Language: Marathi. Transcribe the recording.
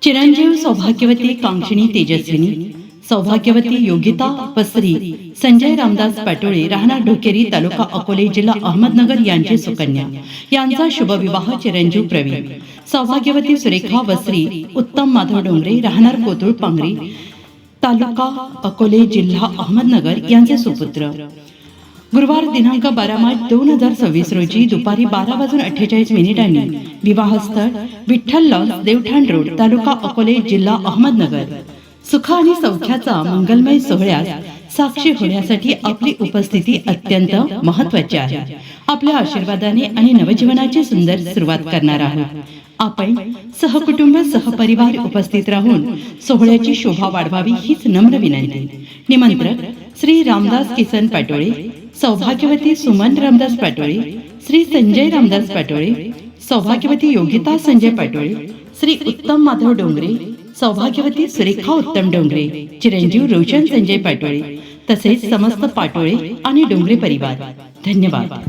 चिरंजीव सौभाग्यवती कांक्षिणी तेजस्विनी सौभाग्यवती योगिता पसरी संजय रामदास पाटोळे राहणार ढोकेरी तालुका अकोले जिल्हा अहमदनगर यांची सुकन्या यांचा शुभविवाह चिरंजीव प्रवीण सौभाग्यवती सुरेखा वसरी उत्तम माधव डोंगरे राहणार कोतुळ पांगरी तालुका अकोले जिल्हा अहमदनगर यांचे सुपुत्र गुरुवार दिनांक 12 मार्च 2026 रोजी दुपारी 12:48 विवाहस्थळ विठ्ठल लॉन्स देवठाण रोड तालुका अकोले जिल्हा अहमदनगर सुख आणि सौख्याचा मंगलमय सोहळ्यास साक्षी होण्यासाठी आपली उपस्थिती अत्यंत महत्त्वाची आहे। आपल्या आशीर्वादाने आणि नवजीवनाची सुंदर सुरुवात करणार आहोत। आपण सहकुटुंब सहपरिवार उपस्थित राहून सोहळ्याची शोभा वाढवावी हीच नम्र विनंती। निमंत्रक श्री रामदास किसन पाटोळे, सौभाग्यवती सुमन रामदास पाटोळे, श्री संजय रामदास पाटोळे, सौभाग्यवती योगिता संजय पाटोळे, श्री उत्तम माधव डोंगरे, सौभाग्यवती सुरेखा उत्तम डोंगरे, चिरंजीव रोशन संजय पाटोळे तसेच समस्त पाटोळे आणि डोंगरे परिवार। धन्यवाद।